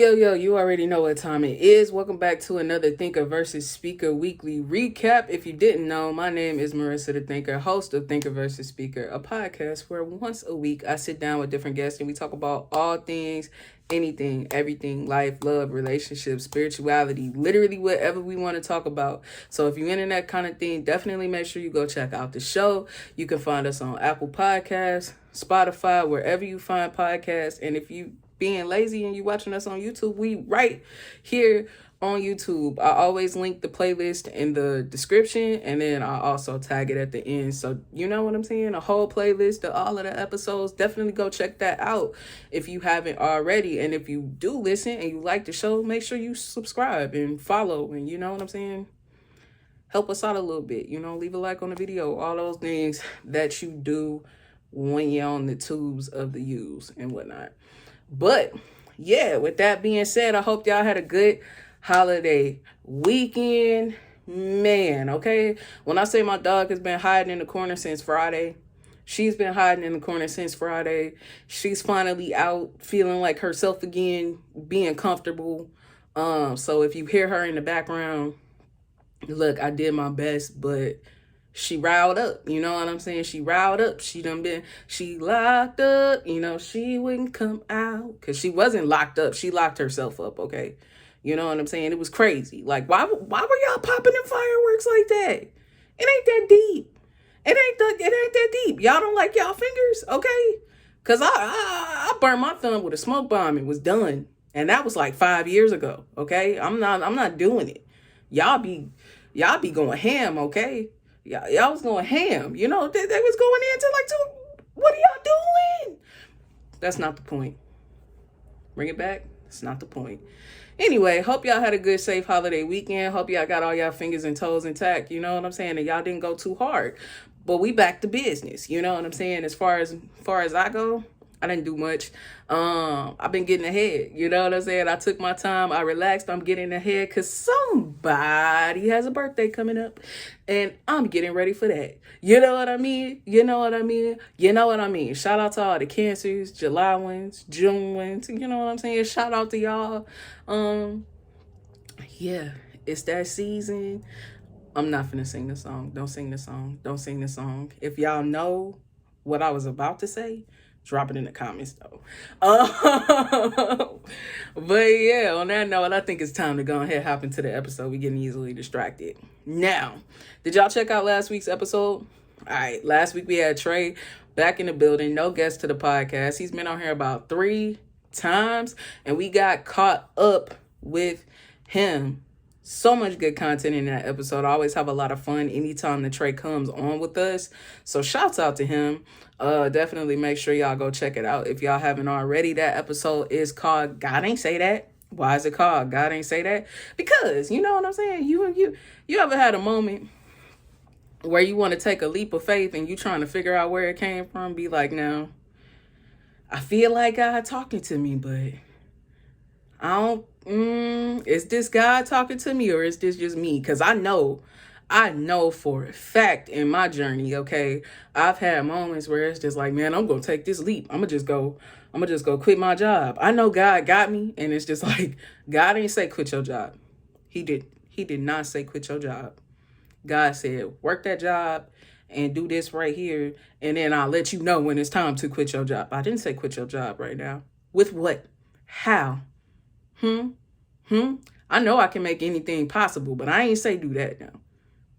Yo, you already know what time it is. Welcome back to another Thinker versus Speaker weekly recap. If you didn't know, my name is Marissa the Thinker, host of Thinker versus Speaker, a podcast where once a week I sit down with different guests and we talk about all things, anything, everything, life, love, relationships, spirituality, literally whatever we want to talk about. So if you're into that kind of thing, definitely make sure you go check out the show. You can find us on Apple Podcasts, Spotify, wherever you find podcasts. And if you being lazy and you watching us on YouTube, we right here on YouTube. I always link the playlist in the description, and then I also tag it at the end. So you know what I'm saying? A whole playlist of all of the episodes. Definitely go check that out if you haven't already. And if you do listen and you like the show, make sure you subscribe and follow, and you know what I'm saying? Help us out a little bit, leave a like on the video, all those things that you do when you're on the tubes of the U's and whatnot. But yeah, with that being said, I hope y'all had a good holiday weekend. Man, okay? When I say my dog has been hiding in the corner since Friday, she's been hiding in the corner since Friday. She's finally out feeling like herself again, being comfortable. So if you hear her in the background, look, I did my best, but she riled up, you know what I'm saying? She riled up. She locked up, she wouldn't come out because she wasn't locked up. She locked herself up, okay? You know what I'm saying? It was crazy. Like, why were y'all popping in fireworks like that? It ain't that deep. It ain't that deep. Y'all don't like y'all fingers, okay? Because I burned my thumb with a smoke bomb and was done. And that was like 5 years ago, okay? I'm not doing it. Y'all be going ham, okay? Y'all was going ham, they was going into like, what are y'all doing? That's not the point. Bring it back. That's not the point. Anyway, hope y'all had a good, safe holiday weekend. Hope y'all got all y'all fingers and toes intact, you know what I'm saying? And y'all didn't go too hard. But we back to business, you know what I'm saying? As far as I go, I didn't do much. I've been getting ahead. You know what I'm saying? I took my time. I relaxed. I'm getting ahead because somebody has a birthday coming up. And I'm getting ready for that. You know what I mean? Shout out to all the Cancers, July ones, June ones. You know what I'm saying? Shout out to y'all. Yeah, it's that season. I'm not finna sing the song. Don't sing the song. If y'all know what I was about to say, drop it in the comments though. But yeah, on that note, I think it's time to go ahead and hop into the episode. We're getting easily distracted. Now, did y'all check out last week's episode? All right, last week we had Trey back in the building, no guest to the podcast. He's been on here about 3 times, and we got caught up with him. So much good content in that episode. I always have a lot of fun anytime the Trey comes on with us. So shouts out to him. Definitely make sure y'all go check it out if y'all haven't already. That episode is called God Ain't Say That. Why is it called God Ain't Say That? Because, you know what I'm saying? You ever had a moment where you want to take a leap of faith and you trying to figure out where it came from? Be like, now, I feel like God talking to me, but I don't. Is this God talking to me or is this just me? Because I know for a fact in my journey, okay, I've had moments where it's just like, man, I'm going to take this leap. I'm going to just go quit my job. I know God got me. And it's just like, God didn't say quit your job. He did not say quit your job. God said, work that job and do this right here. And then I'll let you know when it's time to quit your job. I didn't say quit your job right now. With what? How? I know I can make anything possible, but I ain't say do that now.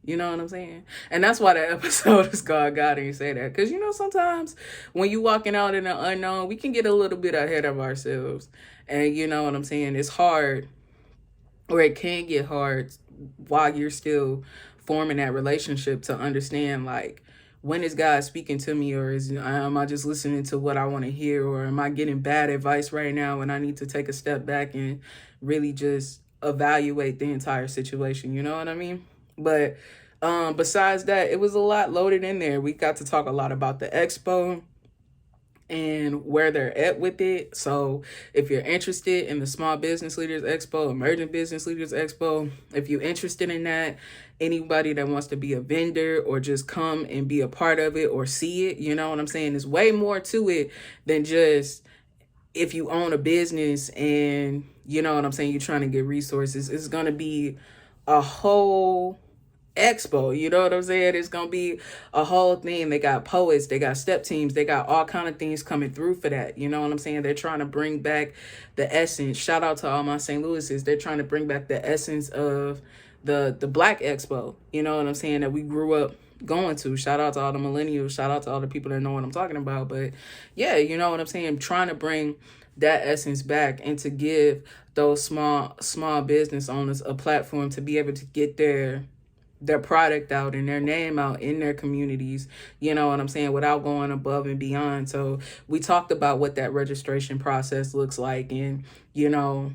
You know what I'm saying? And that's why that episode is called God Ain't Say That. Because, sometimes when you walking out in the unknown, we can get a little bit ahead of ourselves. And you know what I'm saying? It's hard, or it can get hard while you're still forming that relationship to understand, like, when is God speaking to me, or am I just listening to what I want to hear, or am I getting bad advice right now and I need to take a step back and really just evaluate the entire situation? You know what I mean? But besides that, it was a lot loaded in there. We got to talk a lot about the expo and where they're at with it. So if you're interested in the Small Business Leaders Expo, Emerging Business Leaders Expo, if you're interested in that, anybody that wants to be a vendor or just come and be a part of it or see it, you know what I'm saying? There's way more to it than just if you own a business and you know what I'm saying, you're trying to get resources, it's going to be a whole expo, you know what I'm saying? It's gonna be a whole thing. They got poets, they got step teams, they got all kind of things coming through for that, you know what I'm saying? They're trying to bring back the essence. Shout out to all my St. Louis's. They're trying to bring back the essence of the Black Expo, you know what I'm saying, that we grew up going to. Shout out to all the millennials, shout out to all the people that know what I'm talking about. But yeah, you know what I'm saying, trying to bring that essence back and to give those small business owners a platform to be able to get their product out and their name out in their communities, you know what I'm saying, without going above and beyond. So we talked about what that registration process looks like, and, you know,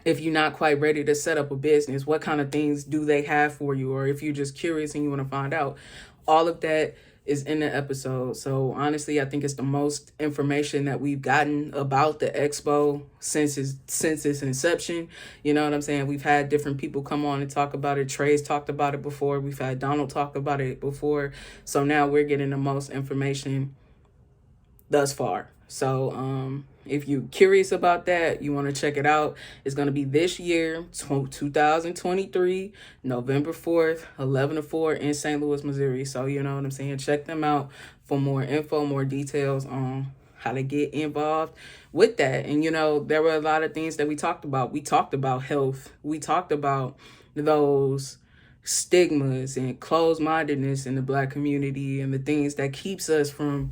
if you're not quite ready to set up a business, what kind of things do they have for you? Or if you're just curious and you want to find out, all of that is in the episode. So honestly, I think it's the most information that we've gotten about the expo since its inception. You know what I'm saying? We've had different people come on and talk about it. Trey's talked about it before. We've had Donald talk about it before. So now we're getting the most information thus far. So if you're curious about that, you want to check it out, it's going to be this year, 2023, November 4th, 11 to 4 in St. Louis, Missouri. So you know what I'm saying, check them out for more info, more details on how to get involved with that. And you know, there were a lot of things that we talked about. We talked about health, we talked about those stigmas and closed-mindedness in the Black community and the things that keeps us from,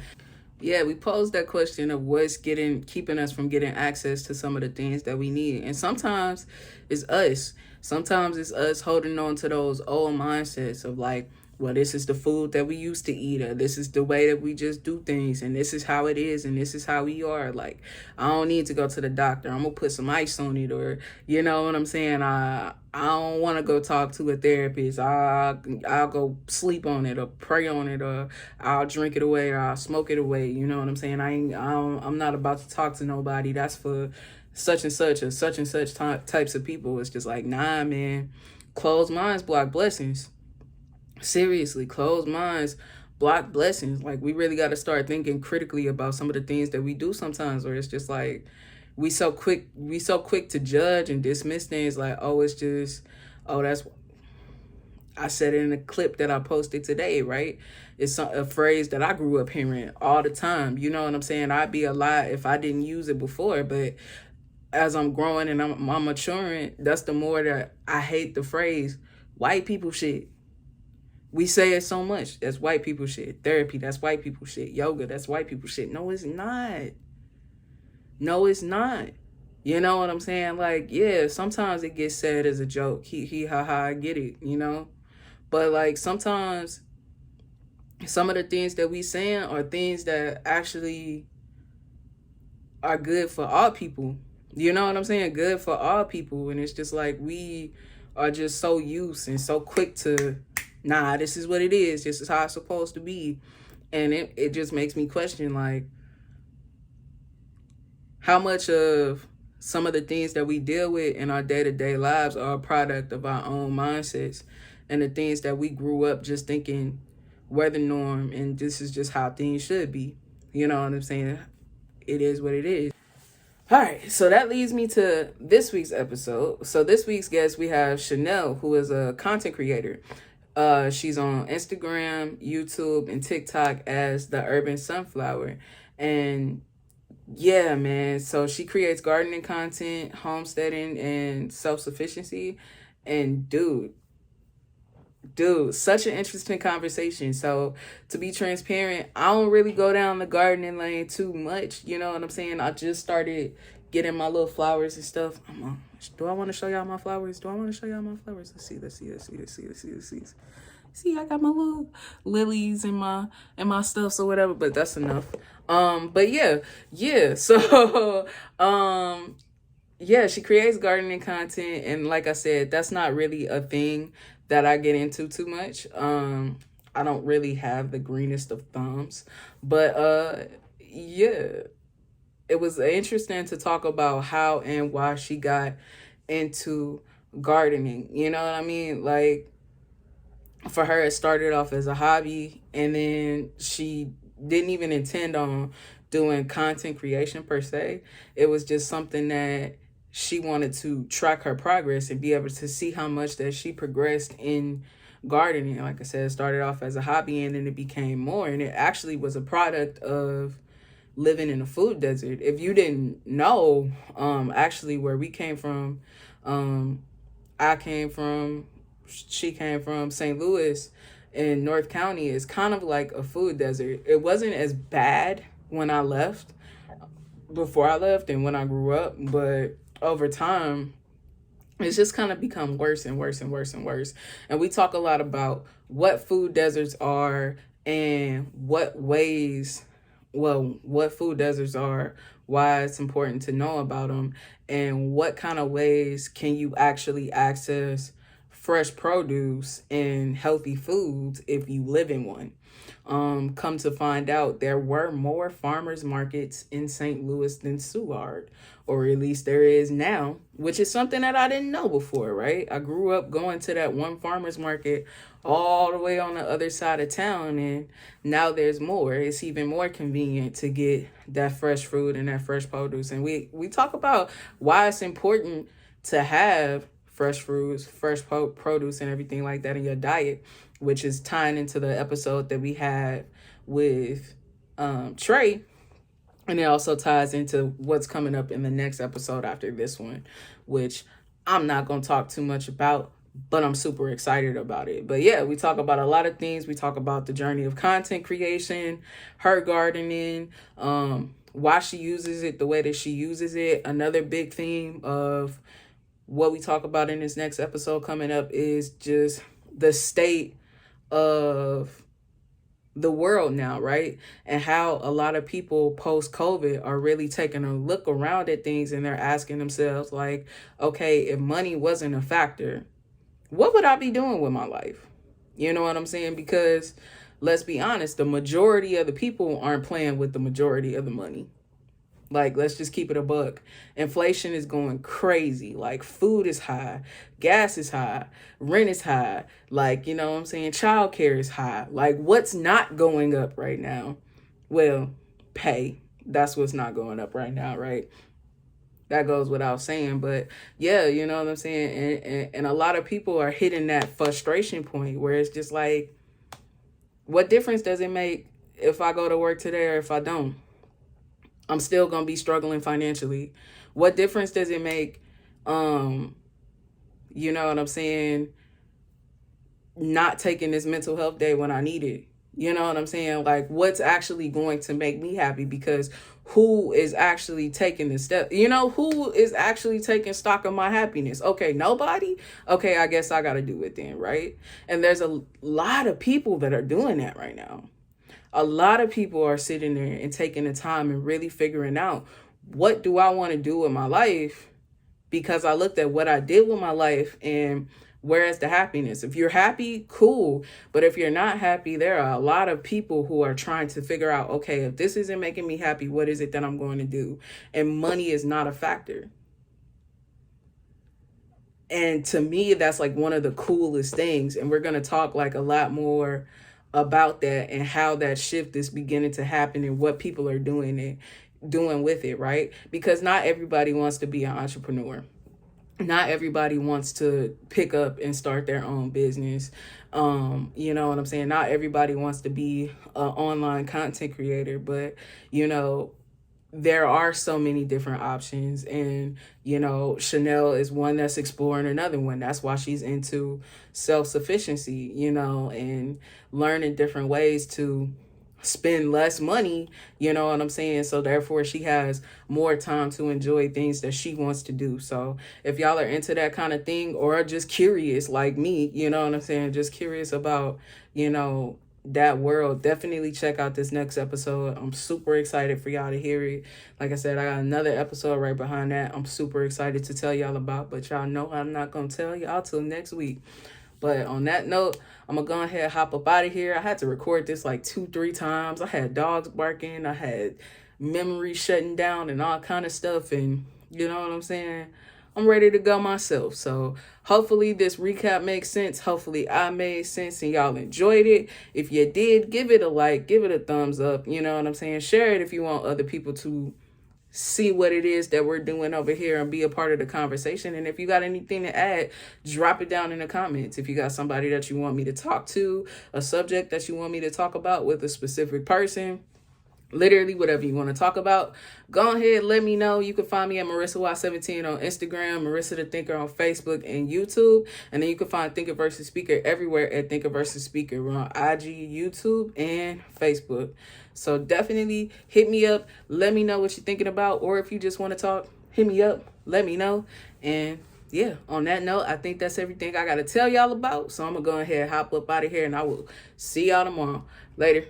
yeah, we posed that question of what's keeping us from getting access to some of the things that we need. And sometimes it's us. Sometimes it's us holding on to those old mindsets of like, well, this is the food that we used to eat, or this is the way that we just do things, and this is how it is, and this is how we are. Like, I don't need to go to the doctor. I'm gonna put some ice on it, or you know what I'm saying. I don't want to go talk to a therapist. I'll go sleep on it, or pray on it, or I'll drink it away, or I'll smoke it away. You know what I'm saying. I'm not about to talk to nobody. That's for such and such or such and such types of people. It's just like, nah, man. Closed minds block blessings. Seriously, closed minds block blessings. Like, we really got to start thinking critically about some of the things that we do sometimes, where it's just like we so quick to judge and dismiss things like, oh, it's just, oh, that's, I said it in a clip that I posted today, right? It's a phrase that I grew up hearing all the time. You know what I'm saying? I'd be a lie if I didn't use it before, but as I'm growing and I'm maturing, that's the more that I hate the phrase white people shit. We say it so much. That's white people shit. Therapy, that's white people shit. Yoga, that's white people shit. No, it's not. No, it's not. You know what I'm saying? Like, yeah, sometimes it gets said as a joke. He, ha, ha, I get it, you know? But, like, sometimes some of the things that we saying are things that actually are good for all people. You know what I'm saying? Good for all people. And it's just like we are just so used and so quick to, nah, this is what it is. This is how it's supposed to be. And it just makes me question, like, how much of some of the things that we deal with in our day-to-day lives are a product of our own mindsets and the things that we grew up just thinking were the norm and this is just how things should be. You know what I'm saying? It is what it is. All right, so that leads me to this week's episode. So this week's guest, we have Shanell, who is a content creator. She's on Instagram, YouTube, and TikTok as the Urban Sunflower. And yeah, man, so she creates gardening content, homesteading, and self-sufficiency. And dude, such an interesting conversation. So to be transparent, I don't really go down the gardening lane too much. You know what I'm saying? I just started getting my little flowers and stuff. Do I want to show y'all my flowers? Let's see. See, I got my little lilies and my stuff, so whatever, but that's enough. But yeah. So yeah, she creates gardening content, and like I said, that's not really a thing that I get into too much. I don't really have the greenest of thumbs, but yeah, it was interesting to talk about how and why she got into gardening. You know what I mean? Like, for her, it started off as a hobby, and then she didn't even intend on doing content creation per se. It was just something that she wanted to track her progress and be able to see how much that she progressed in gardening. Like I said, it started off as a hobby and then it became more. And it actually was a product of living in a food desert. If you didn't know, actually where we came from, I came from, she came from St. Louis in North County, is kind of like a food desert. It wasn't as bad when I left, before I left and when I grew up, but over time, it's just kind of become worse and worse and worse and worse. And we talk a lot about what food deserts are and what food deserts are, why it's important to know about them, and what kind of ways can you actually access fresh produce and healthy foods if you live in one. Come to find out, there were more farmers markets in St. Louis than Seward, or at least there is now, which is something that I didn't know before, right? I grew up going to that one farmers market all the way on the other side of town, and now there's more. It's even more convenient to get that fresh fruit and that fresh produce. And we talk about why it's important to have fresh fruits, fresh produce, and everything like that in your diet, which is tying into the episode that we had with Trey. And it also ties into what's coming up in the next episode after this one, which I'm not going to talk too much about, but I'm super excited about it. But yeah, we talk about a lot of things. We talk about the journey of content creation, her gardening, why she uses it the way that she uses it. Another big theme of what we talk about in this next episode coming up is just the state of the world now, right? And how a lot of people post-COVID are really taking a look around at things and they're asking themselves like, okay, if money wasn't a factor, what would I be doing with my life? You know what I'm saying? Because let's be honest, the majority of the people aren't playing with the majority of the money. Like, let's just keep it a buck. Inflation is going crazy. Like, food is high, gas is high, rent is high. Like, you know what I'm saying? Childcare is high. Like, what's not going up right now? Well, pay. That's what's not going up right now, right? That goes without saying. But yeah, you know what I'm saying? And a lot of people are hitting that frustration point where it's just like, what difference does it make if I go to work today or if I don't? I'm still going to be struggling financially. What difference does it make, you know what I'm saying, not taking this mental health day when I need it? You know what I'm saying? Like, what's actually going to make me happy? Because who is actually taking the step? You know, who is actually taking stock of my happiness? Okay, nobody? Okay, I guess I got to do it then, right? And there's a lot of people that are doing that right now. A lot of people are sitting there and taking the time and really figuring out, what do I want to do with my life? Because I looked at what I did with my life and where is the happiness? If you're happy, cool. But if you're not happy, there are a lot of people who are trying to figure out, okay, if this isn't making me happy, what is it that I'm going to do? And money is not a factor. And to me, that's like one of the coolest things. And we're going to talk like a lot more about that and how that shift is beginning to happen and what people are doing with it, right? Because not everybody wants to be an entrepreneur. Not everybody wants to pick up and start their own business. You know what I'm saying? Not everybody wants to be an online content creator, but you know, there are so many different options. And, you know, Shanell is one that's exploring another one. That's why she's into self-sufficiency, you know, and learning different ways to spend less money, you know what I'm saying? So therefore she has more time to enjoy things that she wants to do. So if y'all are into that kind of thing or just curious like me, you know what I'm saying? Just curious about, you know, that world, definitely check out this next episode. I'm super excited for y'all to hear it. Like I said, I got another episode right behind that I'm super excited to tell y'all about, but y'all know I'm not gonna tell y'all till next week. But on that note, I'm gonna go ahead and hop up out of here. I had to record this like 2-3 times. I had dogs barking, I had memory shutting down and all kind of stuff, and you know what I'm saying? I'm ready to go myself. So hopefully this recap makes sense. Hopefully I made sense and y'all enjoyed it. If you did, give it a like, give it a thumbs up. You know what I'm saying? Share it if you want other people to see what it is that we're doing over here and be a part of the conversation. And if you got anything to add, drop it down in the comments. If you got somebody that you want me to talk to, a subject that you want me to talk about with a specific person, literally whatever you want to talk about, go ahead, let me know. You can find me at MarissaY17 on Instagram, Marissa the Thinker on Facebook and YouTube. And then you can find Thinker versus Speaker everywhere at Thinker versus Speaker. We're on IG, YouTube, and Facebook. So definitely hit me up. Let me know what you're thinking about. Or if you just want to talk, hit me up. Let me know. And yeah, on that note, I think that's everything I got to tell y'all about. So I'm going to go ahead and hop up out of here, and I will see y'all tomorrow. Later.